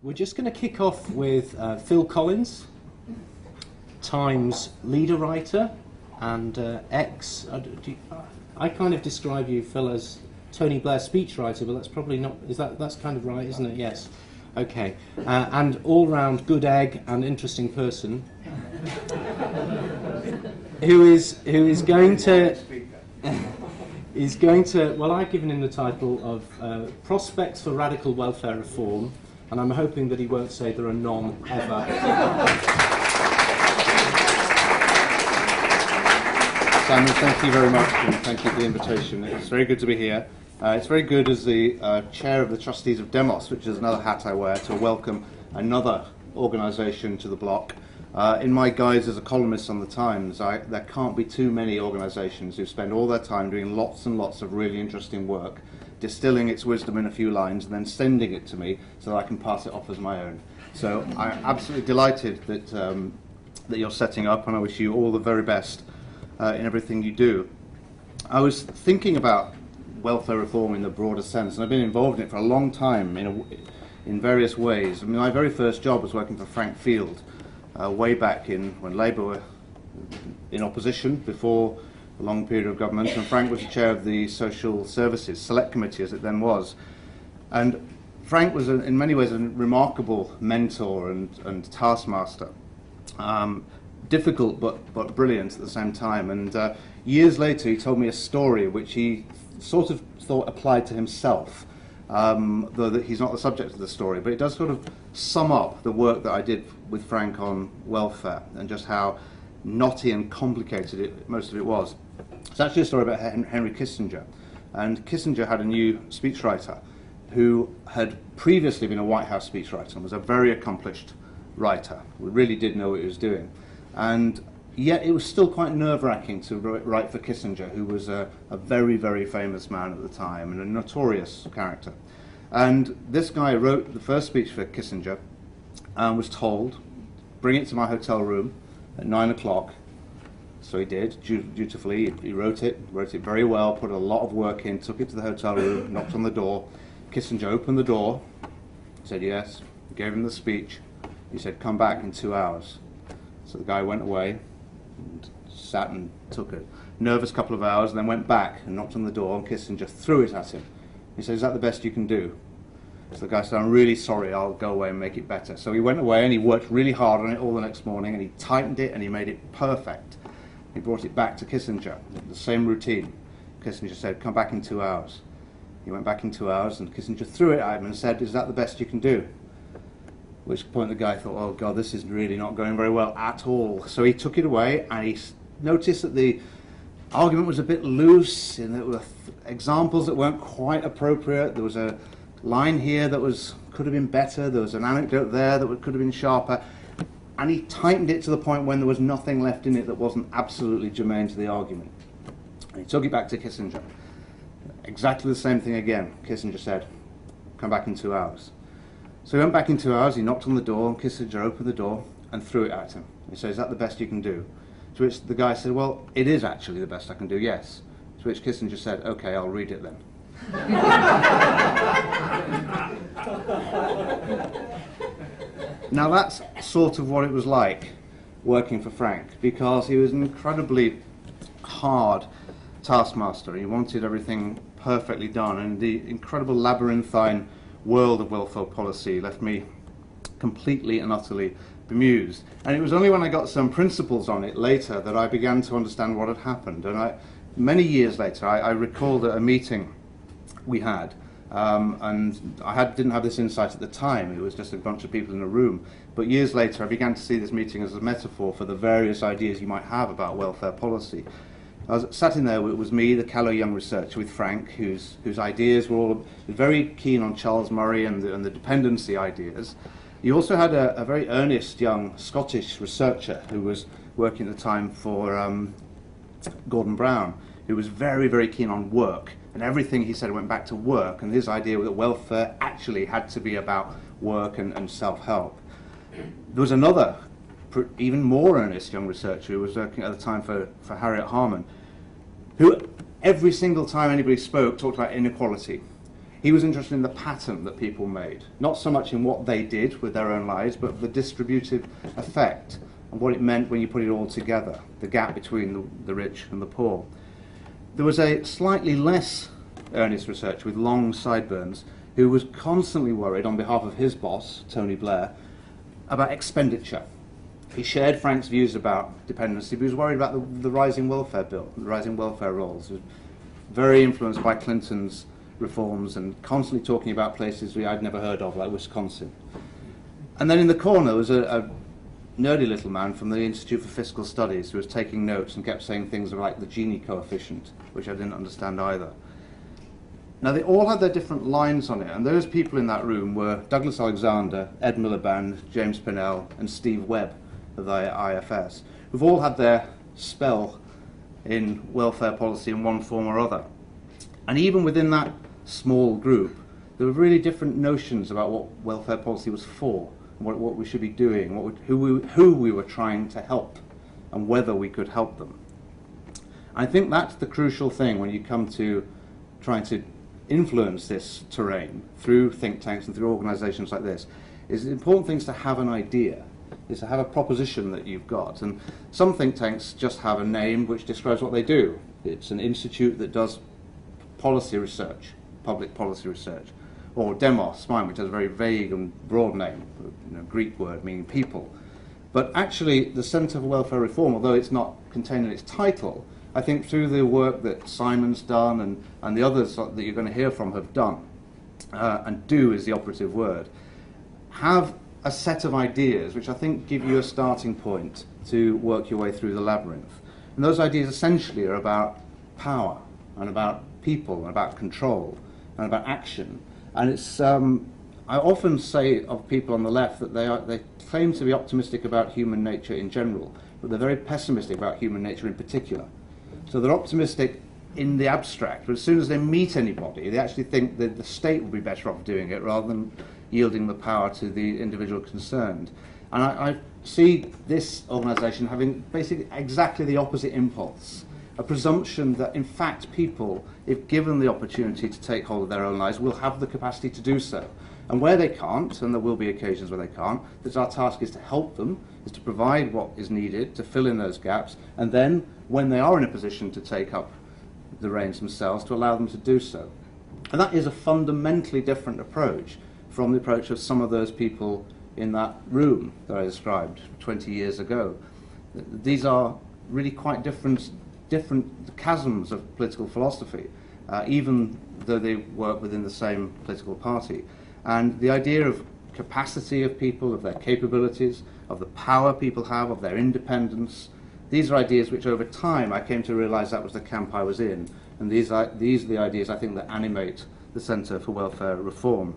We're just going to kick off with Phil Collins, Times leader writer and ex. I kind of describe you, Phil, as Tony Blair speechwriter, but that's probably not. That's kind of right, isn't it? Yes. Okay. And all-round good egg and interesting person, who is going to. Is going to. Well, I've given him the title of Prospects for Radical Welfare Reform. And I'm hoping that he won't say there are none ever. Simon, thank you very much, and thank you for the invitation. It's very good to be here. It's very good as the chair of the trustees of Demos, which is another hat I wear, to welcome another organisation to the block. In my guise as a columnist on the Times, there can't be too many organisations who spend all their time doing lots and lots of really interesting work, distilling its wisdom in a few lines and then sending it to me so that I can pass it off as my own. So I'm absolutely delighted that that you're setting up, and I wish you all the very best in everything you do. I was thinking about welfare reform in the broader sense, and I've been involved in it for a long time in various ways. I mean, my very first job was working for Frank Field, way back when Labour were in opposition before a long period of government, and Frank was the chair of the Social Services Select Committee, as it then was. And Frank was, in many ways, a remarkable mentor and taskmaster. Difficult but brilliant at the same time. And years later, he told me a story which he sort of thought applied to himself, though that he's not the subject of the story. But it does sort of sum up the work that I did with Frank on welfare and just how knotty and complicated most of it was. It's actually a story about Henry Kissinger. And Kissinger had a new speechwriter who had previously been a White House speechwriter and was a very accomplished writer, who really did know what he was doing. And yet it was still quite nerve-wracking to write for Kissinger, who was a very, very famous man at the time and a notorious character. And this guy wrote the first speech for Kissinger and was told, bring it to my hotel room at 9 o'clock. So he did, dutifully. He wrote it very well, put a lot of work in, took it to the hotel room, knocked on the door. Kissinger opened the door, said yes, gave him the speech. He said, come back in 2 hours. So the guy went away and sat and took a nervous couple of hours, and then went back and knocked on the door, and Kissinger threw it at him. He said, is that the best you can do? So the guy said, I'm really sorry, I'll go away and make it better. So he went away and he worked really hard on it all the next morning, and he tightened it and he made it perfect. He brought it back to Kissinger, the same routine. Kissinger said, come back in 2 hours. He went back in 2 hours, and Kissinger threw it at him and said, is that the best you can do? At which point the guy thought, oh God, this is really not going very well at all. So he took it away, and he noticed that the argument was a bit loose, and there were examples that weren't quite appropriate. There was a line here that could have been better. There was an anecdote there that could have been sharper. And he tightened it to the point when there was nothing left in it that wasn't absolutely germane to the argument. And he took it back to Kissinger. Exactly the same thing again. Kissinger said, come back in 2 hours. So he went back in 2 hours, he knocked on the door, and Kissinger opened the door and threw it at him. He said, is that the best you can do? To which the guy said, well, it is actually the best I can do, yes. To which Kissinger said, okay, I'll read it then. Now that's sort of what it was like working for Frank, because he was an incredibly hard taskmaster. He wanted everything perfectly done, and the incredible labyrinthine world of welfare policy left me completely and utterly bemused. And it was only when I got some principles on it later that I began to understand what had happened. And many years later, I recalled a meeting we had, and I didn't have this insight at the time. It was just a bunch of people in a room. But years later, I began to see this meeting as a metaphor for the various ideas you might have about welfare policy. I was sat in there, it was me, the callow young researcher, with Frank, whose ideas were all very keen on Charles Murray and the dependency ideas. You also had a very earnest young Scottish researcher who was working at the time for Gordon Brown, who was very, very keen on work. And everything he said went back to work, and his idea that welfare actually had to be about work and self-help. There was another, even more earnest young researcher who was working at the time for Harriet Harman, who every single time anybody spoke talked about inequality. He was interested in the pattern that people made, not so much in what they did with their own lives, but the distributive effect and what it meant when you put it all together, the gap between the rich and the poor. There was a slightly less earnest researcher with long sideburns who was constantly worried on behalf of his boss, Tony Blair, about expenditure. He shared Frank's views about dependency, but he was worried about the rising welfare bill, the rising welfare rolls. He was very influenced by Clinton's reforms and constantly talking about places I'd never heard of, like Wisconsin. And then in the corner was a nerdy little man from the Institute for Fiscal Studies who was taking notes and kept saying things like the Gini coefficient, which I didn't understand either. Now, they all had their different lines on it, and those people in that room were Douglas Alexander, Ed Miliband, James Pinnell, and Steve Webb of the IFS, who've all had their spell in welfare policy in one form or other. And even within that small group, there were really different notions about what welfare policy was for, what we should be doing, who we were trying to help, and whether we could help them. I think that's the crucial thing when you come to trying to influence this terrain through think tanks and through organisations like this. Is the important thing is to have an idea, is to have a proposition that you've got. And some think tanks just have a name which describes what they do. It's an institute that does policy research, public policy research. Or demos, mine, which has a very vague and broad name, Greek word meaning people. But actually, the Centre for Welfare Reform, although it's not contained in its title, I think through the work that Simon's done and the others that you're going to hear from have done, and do is the operative word, have a set of ideas which I think give you a starting point to work your way through the labyrinth. And those ideas essentially are about power, and about people, and about control, and about action. And it's, I often say of people on the left that they claim to be optimistic about human nature in general, but they're very pessimistic about human nature in particular. So they're optimistic in the abstract, but as soon as they meet anybody, they actually think that the state will be better off doing it rather than yielding the power to the individual concerned. And I see this organisation having basically exactly the opposite impulse. A presumption that, in fact, people, if given the opportunity to take hold of their own lives, will have the capacity to do so. And where they can't, and there will be occasions where they can't, that our task is to help them, is to provide what is needed to fill in those gaps, and then, when they are in a position to take up the reins themselves, to allow them to do so. And that is a fundamentally different approach from the approach of some of those people in that room that I described 20 years ago. These are really quite different chasms of political philosophy, even though they work within the same political party. And the idea of capacity of people, of their capabilities, of the power people have, of their independence, these are ideas which over time I came to realise that was the camp I was in. And these are the ideas I think that animate the Centre for Welfare Reform.